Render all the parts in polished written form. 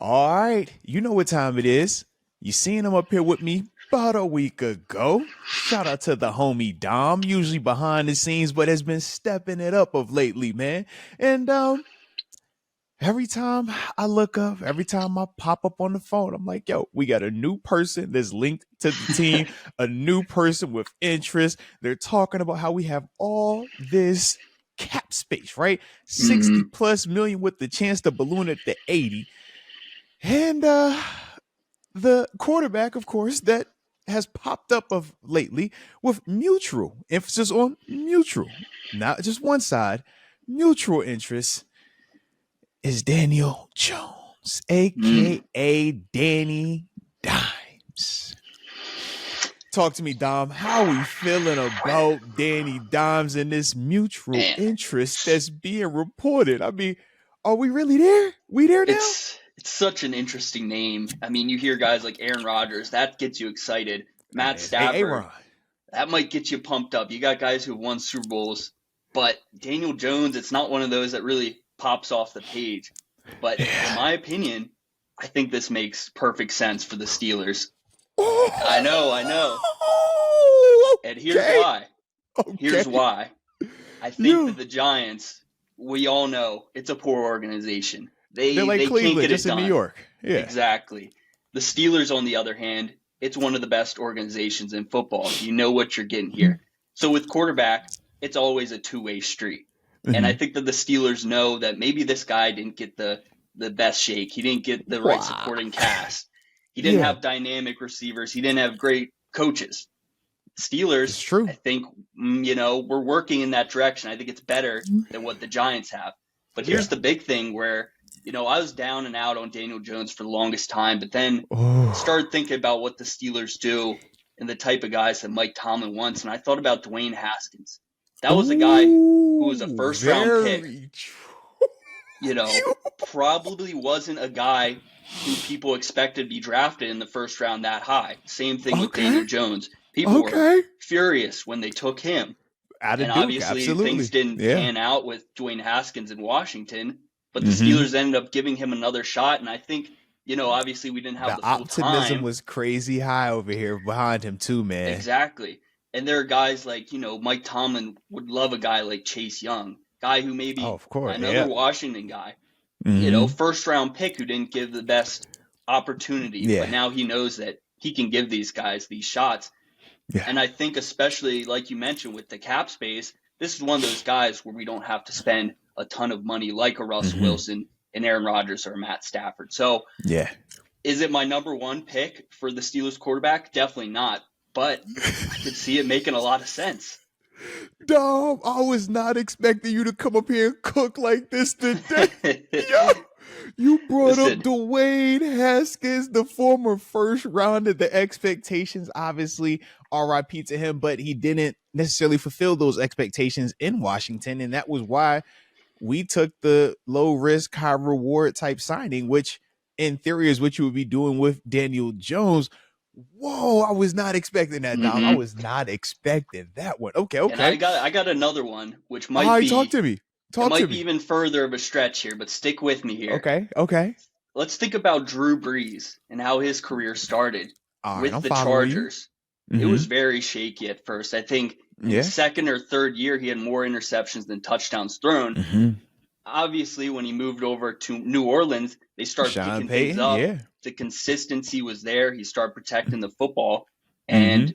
All right, you know what time it is. You seen him up here with me about a week ago. Shout out to the homie Dom, usually behind the scenes, but has been stepping it up of lately, man. And every time I look up, every time I pop up on the phone, I'm like, yo, we got a new person that's linked to the team, a new person with interest. They're talking about how we have all this cap space, right? 60 hmm plus million with the chance to balloon it to 80. And the quarterback, of course, that has popped up of lately with mutual emphasis on mutual, not just one side, mutual interest is Daniel Jones, Mm. aka Danny Dimes. Talk to me, Dom. How we feeling about Danny Dimes and this mutual Man, interest that's being reported? I mean, are we really there? We there now? it's such an interesting name. I mean, you hear guys like Aaron Rodgers, that gets you excited. Matt It's A Stafford, Ron. that might get you pumped up. You got guys who've won Super Bowls, but Daniel Jones, it's not one of those that really pops off the page. But in Yeah. my opinion, I think this makes perfect sense for the Steelers. I know. Oh, And here's okay. why. Here's Okay. why. I think Yeah. that the Giants, we all know it's a poor organization. They're like They can't Cleveland, get it just in New done. York. Yeah. Exactly. The Steelers, on the other hand, it's one of the best organizations in football. You know what you're getting here. So with quarterback, it's always a two-way street. And I Mhm. think that the Steelers know that maybe this guy didn't get the best shake. He didn't get the right Wow. supporting cast. He didn't Yeah, have dynamic receivers. He didn't have great coaches. it's Steelers, I true. think, we're working in that direction. I think it's better than what the Giants have. But Yeah. here's the big thing where, I was down and out on Daniel Jones for the longest time, but then I Oh. started thinking about what the Steelers do and the type of guys that Mike Tomlin wants. And I thought about Dwayne Haskins. That was a guy who was a Ooh, first round pick, very true. you know, probably wasn't a guy who people expected to be drafted in the first round that high. Same thing with Okay. Daniel Jones. People were Okay. furious when they took him. Out And of Duke, obviously, things absolutely. didn't Yeah. pan out with Dwayne Haskins in Washington, but the Mm-hmm. Steelers ended up giving him another shot. And I think, obviously we didn't have The the full optimism time. was crazy high over here behind him too, man. Exactly. And there are guys like, Mike Tomlin would love a guy like Chase Young, guy who Oh, maybe of course. another Yeah. Washington guy, Mm-hmm. first round pick who didn't give the best opportunity, but Yeah. now he knows that he can give these guys these shots. Yeah. And I think, especially like you mentioned with the cap space, this is one of those guys where we don't have to spend a ton of money like a Russell Mm-hmm. Wilson and Aaron Rodgers or Matt Stafford. So Yeah. is it my number one pick for the Steelers quarterback? Definitely not. But I could see it making a lot of sense. Dom, I was not expecting you to come up here and cook like this today. Yo, you brought up Listen, Dwayne Haskins, the former first round of the expectations. Obviously, RIP to him, but he didn't necessarily fulfill those expectations in Washington. And that was why we took the low risk, high reward type signing, which in theory is what you would be doing with Daniel Jones. Whoa, I was not expecting that, Dom. I hmm was not expecting that one. Okay, and okay. I got another one, which All might right, talk be to me. it Talk to might be me. even further of a stretch here, but stick with me here. Okay, okay. Let's think about Drew Brees and how his career started All right, with I'm the following you. Chargers. It Mm-hmm. was very shaky at first. I think in his Yeah. second or third year, he had more interceptions than touchdowns thrown. Mm-hmm. Obviously, when he moved over to New Orleans, they started Sean picking things Payton, up. yeah. The consistency was there. He started protecting the football, Mm-hmm. and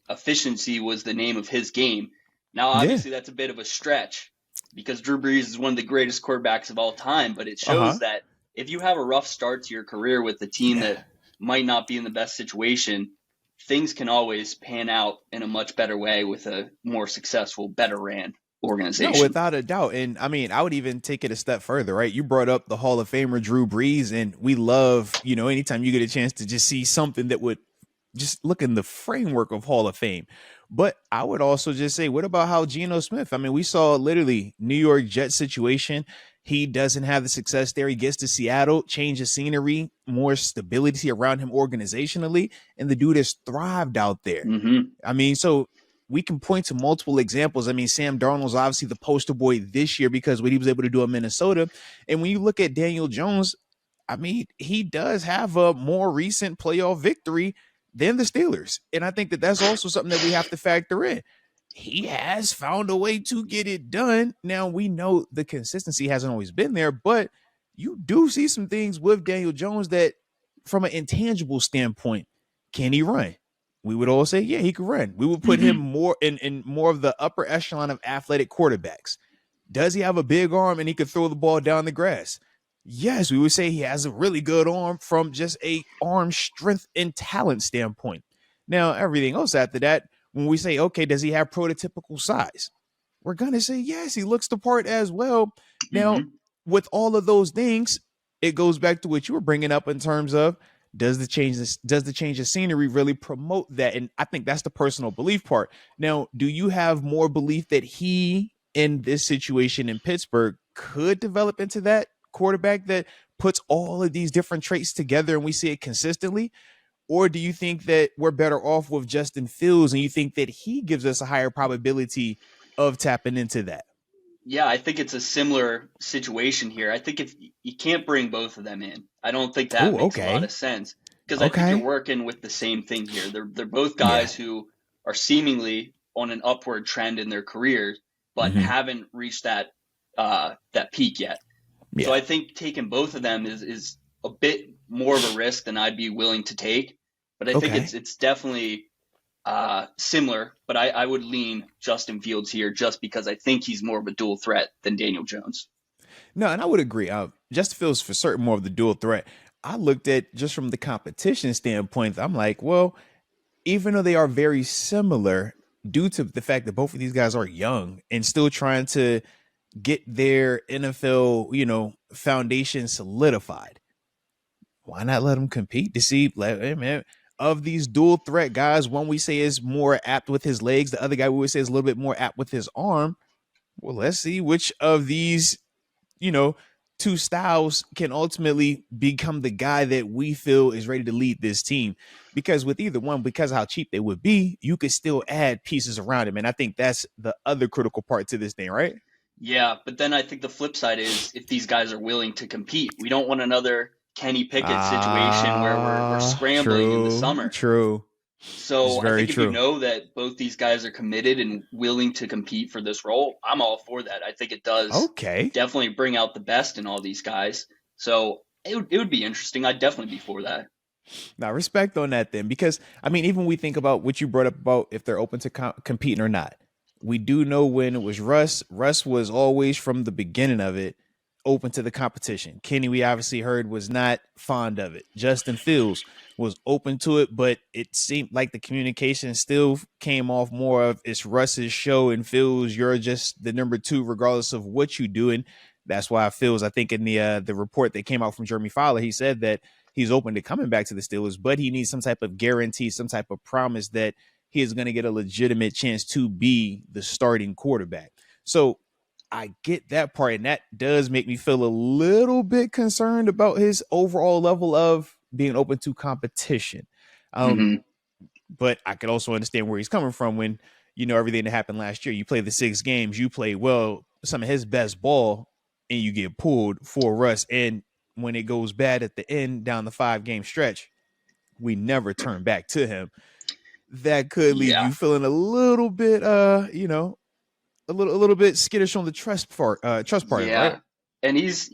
efficiency was the name of his game. Now, Yeah. obviously, that's a bit of a stretch because Drew Brees is one of the greatest quarterbacks of all time, but it Uh-huh. shows that if you have a rough start to your career with a team Yeah. that might not be in the best situation, things can always pan out in a much better way with a more successful, better ran No, organization. without a doubt. And I mean, I would even take it a step further, right? You brought up the Hall of Famer Drew Brees, and we love, anytime you get a chance to just see something that would just look in the framework of Hall of Fame. But I would also just say, what about how Geno Smith? I mean, we saw literally New York Jets situation. He doesn't have the success there. He gets to Seattle, change the scenery, more stability around him organizationally, and the dude has thrived out there. hmm I mean, so we can point to multiple examples. I mean, Sam Darnold's obviously the poster boy this year because what he was able to do in Minnesota. And when you look at Daniel Jones, I mean, he does have a more recent playoff victory than the Steelers. And I think that that's also something that we have to factor in. He has found a way to get it done. Now, we know the consistency hasn't always been there, but you do see some things with Daniel Jones that, from an intangible standpoint, can he run? We would all say, yeah, he could run. We would put him Mm-hmm. more in more of the upper echelon of athletic quarterbacks. Does he have a big arm and he could throw the ball down the grass? Yes, we would say he has a really good arm from just a arm strength and talent standpoint. Now, everything else after that, when we say, okay, does he have prototypical size? We're going to say, yes, he looks the part as well. Now, Mm-hmm. with all of those things, it goes back to what you were bringing up in terms of does the change of scenery really promote that? And I think that's the personal belief part. Now, do you have more belief that he in this situation in Pittsburgh could develop into that quarterback that puts all of these different traits together and we see it consistently? Or do you think that we're better off with Justin Fields and you think that he gives us a higher probability of tapping into that? Yeah, I think it's a similar situation here. I think if you can't bring both of them in, I don't think that Oh, makes a lot of okay. sense because I think you're Okay. working with the same thing here. They're both Yeah. guys who are seemingly on an upward trend in their careers, but Hmm. haven't reached that peak yet. So Yeah. I think taking both of them is a bit more of a risk than I'd be willing to take. But I think Okay. it's definitely similar, but I would lean Justin Fields here just because I think he's more of a dual threat than Daniel Jones. No, and I would agree. Justin Fields for certain more of the dual threat. I looked at just from the competition standpoint. I'm like, well, even though they are very similar, due to the fact that both of these guys are young and still trying to get their NFL, foundation solidified, why not let them compete to see, like, hey man, of these dual threat guys, one we say is more apt with his legs, the other guy we would say is a little bit more apt with his arm. Well, let's see which of these, you know, two styles can ultimately become the guy that we feel is ready to lead this team. Because with either one, because of how cheap they would be, you could still add pieces around him. And I think that's the other critical part to this thing, right? Yeah, but then I think the flip side is if these guys are willing to compete, we don't want another Kenny Pickett situation where we're scrambling in the True, summer. true. This is So I very think if you true. know that both these guys are committed and willing to compete for this role, I'm all for that. I think it does Okay. definitely bring out the best in all these guys. So it would be interesting. I'd definitely be for that. Now, respect on that then, because I mean, even we think about what you brought up about if they're open to competing or not. We do know when it was Russ. Russ was always from the beginning of it open to the competition. Kenny, we obviously heard, was not fond of it. Justin Fields was open to it, but it seemed like the communication still came off more of it's Russ's show and Fields, you're just the number two, regardless of what you do. And that's why Fields, I think in the report that came out from Jeremy Fowler, he said that he's open to coming back to the Steelers, but he needs some type of guarantee, some type of promise that he is going to get a legitimate chance to be the starting quarterback. So I get that part, and that does make me feel a little bit concerned about his overall level of being open to competition. Um, Hmm. but I could also understand where he's coming from when everything that happened last year. You play the 6 games, you play well, some of his best ball, and you get pulled for Russ. And when it goes bad at the end down the 5 game stretch, we never turn back to him. That could leave Yeah. you feeling a little bit, a little bit skittish on the trust part of it, right? Yeah. And he's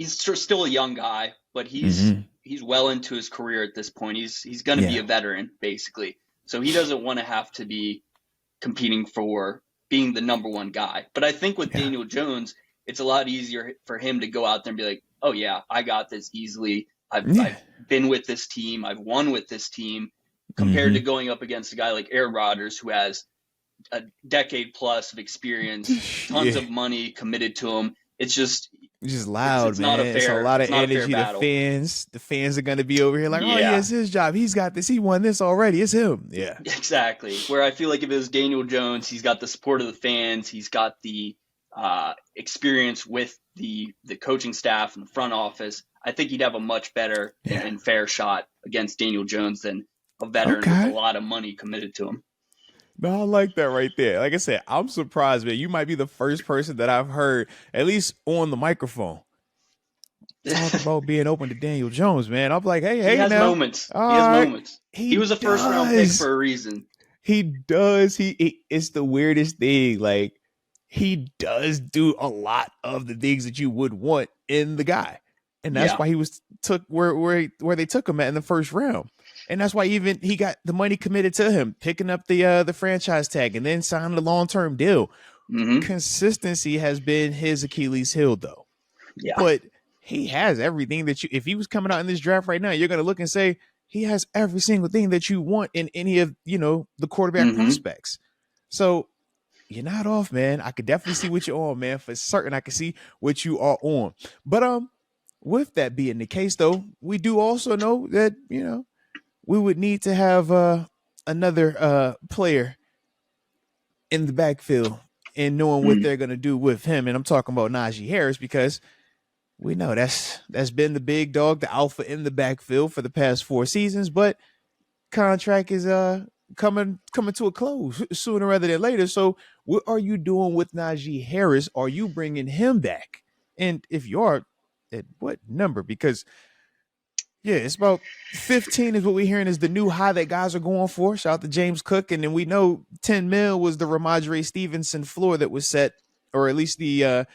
still a young guy, but Mm-hmm. he's well into his career at this point. He's going to be Yeah, a veteran basically. So he doesn't want to have to be competing for being the number one guy. But I think with yeah, Daniel Jones, it's a lot easier for him to go out there and be like, "Oh yeah, I got this easily. I've yeah. been with this team. I've won with this team." Compared to Mm-hmm. going up against a guy like Aaron Rodgers, who has a decade plus of experience, tons Yeah, of money committed to him. It's just it's just it's loud, it's not a man. It's a fair lot of it's not a fair energy. The battle. fans, the fans are gonna be over here like, oh yeah, Yeah, it's his job. He's got this. He won this already. It's him. Yeah. exactly. Where I feel like if it was Daniel Jones, he's got the support of the fans, he's got the experience with the coaching staff and the front office. I think he'd have a much better and, Yeah. and fair shot against Daniel Jones than a veteran with a Okay. lot of money committed to him. No, I like that right there. Like I said, I'm surprised, man. You might be the first person that I've heard, at least on the microphone, Talk about being open to Daniel Jones, man. I'm like, He hey has now. moments. All He has right. moments. He He was a first round pick does. for a reason. He does. It's the weirdest thing. Like, he does do a lot of the things that you would want in the guy. And that's Yeah. why he was took where they took him at in the first round. And that's why even he got the money committed to him, picking up the franchise tag and then signing the long-term deal. Mm-hmm. Consistency has been his Achilles heel, though. Yeah. But he has everything that you, if he was coming out in this draft right now, you're going to look and say, he has every single thing that you want in any of, the quarterback prospects. So you're not off, man. I could definitely see what you're on, man. For certain, I can see what you are on. But with that being the case, though, we do also know that, we would need to have another player in the backfield and knowing what they're going to do with him. And I'm talking about Najee Harris, because we know that's been the big dog, the alpha in the backfield for the past 4 seasons, but contract is coming to a close sooner rather than later. So what are you doing with Najee Harris? Are you bringing him back? And if you are, at what number? Because it's about 15 is what we're hearing is the new high that guys are going for. Shout out to James Cook. And then we know 10 mil was the Ramondre Stevenson floor that was set, or at least the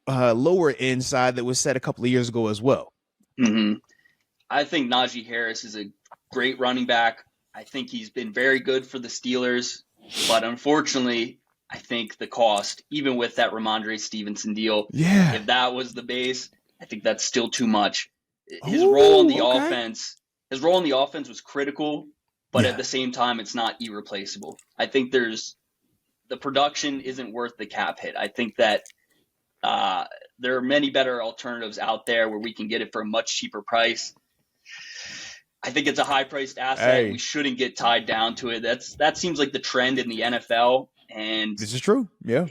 lower end side that was set a couple of years ago as well. Mm-hmm. I think Najee Harris is a great running back. I think he's been very good for the Steelers, but unfortunately, I think the cost, even with that Ramondre Stevenson deal, if that was the base, I think that's still too much. His role on the offense was critical, but at the same time, it's not irreplaceable. I think the production isn't worth the cap hit. I think that there are many better alternatives out there where we can get it for a much cheaper price. I think it's a high-priced asset. Hey. We shouldn't get tied down to it. That seems like the trend in the NFL. And this is true. Yeah.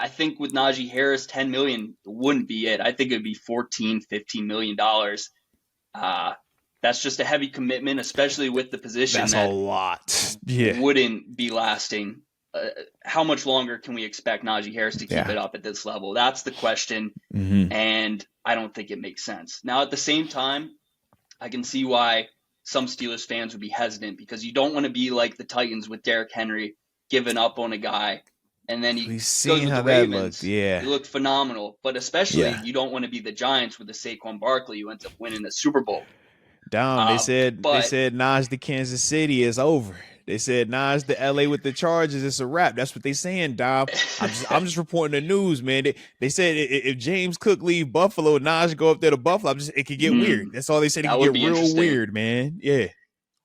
I think with Najee Harris, $10 million wouldn't be it. I think it'd be $14, $15 million. That's just a heavy commitment, especially with the position. That's a lot. Yeah. Wouldn't be lasting. How much longer can we expect Najee Harris to keep it up at this level? That's the question. Mm-hmm. And I don't think it makes sense. Now, at the same time, I can see why some Steelers fans would be hesitant, because you don't want to be like the Titans with Derrick Henry giving up on a guy. And then he goes with the Ravens. He looked phenomenal. But especially you don't want to be the Giants with the Saquon Barkley who ends up winning the Super Bowl. They said Naj to Kansas City is over. They said Naj to LA with the Chargers, it's a wrap. That's what they saying, Dom. I'm just reporting the news, man. They said if James Cook leave Buffalo, Naj go up there to Buffalo, it could get weird. That's all they said. It could get real weird, man. Yeah.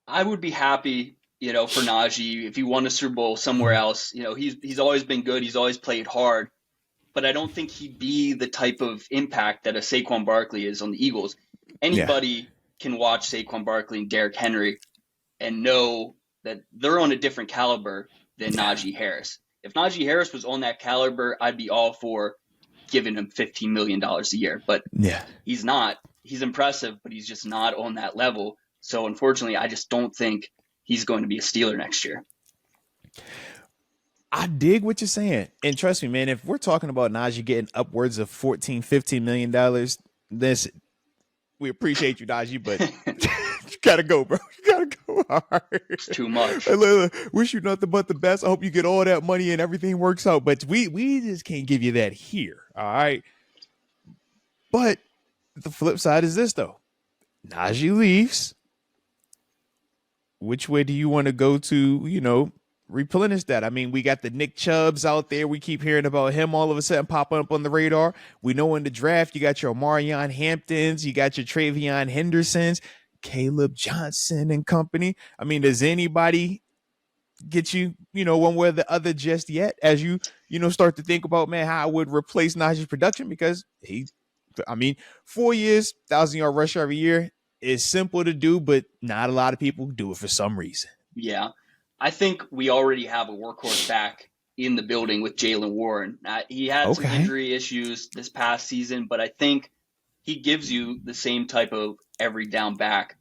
I would be happy, for Najee if he won a Super Bowl somewhere else. He's always been good. He's always played hard. But I don't think he'd be the type of impact that a Saquon Barkley is on the Eagles. Anybody can watch Saquon Barkley and Derrick Henry and know that they're on a different caliber than Najee Harris. If Najee Harris was on that caliber, I'd be all for giving him $15 million a year. But he's not. He's impressive, but he's just not on that level. So unfortunately, I just don't think he's going to be a Steeler next year. I dig what you're saying. And trust me, man, if we're talking about Najee getting upwards of $14, $15 million, listen, we appreciate you, Najee, but you gotta go, bro. You gotta go hard. It's too much. Wish you nothing but the best. I hope you get all that money and everything works out. But we just can't give you that here. All right. But the flip side is this, though. Najee leaves. Which way do you want to go to, replenish that? I mean, we got the Nick Chubbs out there. We keep hearing about him all of a sudden popping up on the radar. We know in the draft, you got your Marion Hamptons, you got your Travion Hendersons, Caleb Johnson and company. I mean, does anybody get you, one way or the other just yet as you, start to think about, man, how I would replace Najee's production? Because 4 years, 1,000-yard rusher every year is simple to do, but not a lot of people do it for some reason. Yeah. I think we already have a workhorse back in the building with Jaylen Warren. He had some injury issues this past season, but I think he gives you the same type of every down back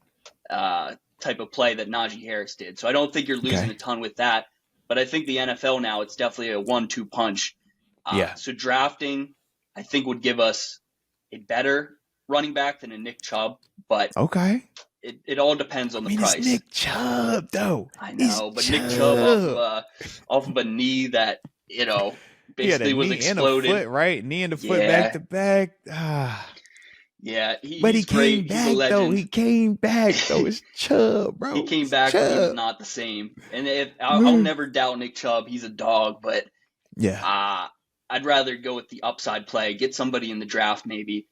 type of play that Najee Harris did. So I don't think you're losing a ton with that. But I think the NFL now, it's definitely a 1-2 punch. So drafting, I think, would give us a better running back than a Nick Chubb, but Okay. it all depends on the price. It's Nick Chubb, though. I know, but Nick Chubb off of a knee that, basically was exploded. And a foot, right? Knee and the foot back to back. Yeah, but he's came great. back, he's a legend. though. He came back, though. It's Chubb, bro. He came back, but he was not the same. And I'll never doubt Nick Chubb. He's a dog, but I'd rather go with the upside play, get somebody in the draft maybe.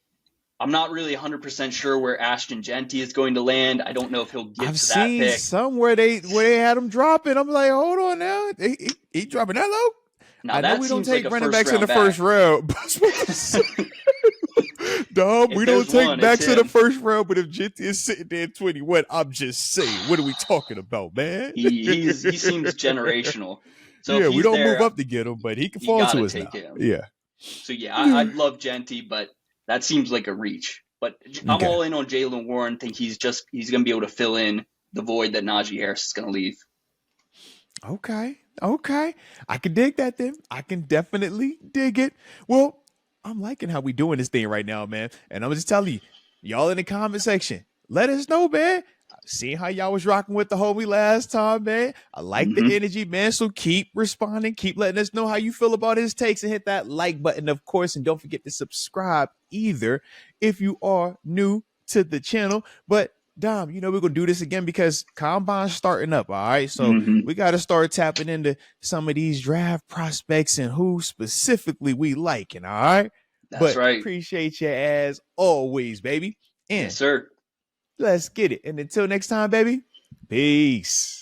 I'm not really 100% sure where Ashton Genty is going to land. I don't know if he'll get to that pick. I've seen somewhere they had him dropping. I'm like, hold on now. He dropping that low? Now, I know we don't take running backs in the first round. Dom, we don't take backs in the first round, but if Genty is sitting there at 21, I'm just saying, what are we talking about, man? He seems generational. So yeah, we don't move up to get him, but he can fall to us now. Yeah. So, I'd love Genty, but that seems like a reach. But I'm all in on Jaylen Warren. Think he's going to be able to fill in the void that Najee Harris is going to leave. Okay. I can dig that then. I can definitely dig it. Well, I'm liking how we doing this thing right now, man. And I'm just telling you, y'all in the comment section, let us know, man. Seeing how y'all was rocking with the homie last time, man. I like the energy, man. So keep responding. Keep letting us know how you feel about his takes and hit that like button, of course. And don't forget to subscribe either if you are new to the channel. But Dom, we're going to do this again because Combine's starting up, all right? So we got to start tapping into some of these draft prospects and who specifically we liking, all right? That's right. Appreciate you as always, baby. And yes, sir. Let's get it. And until next time, baby, peace.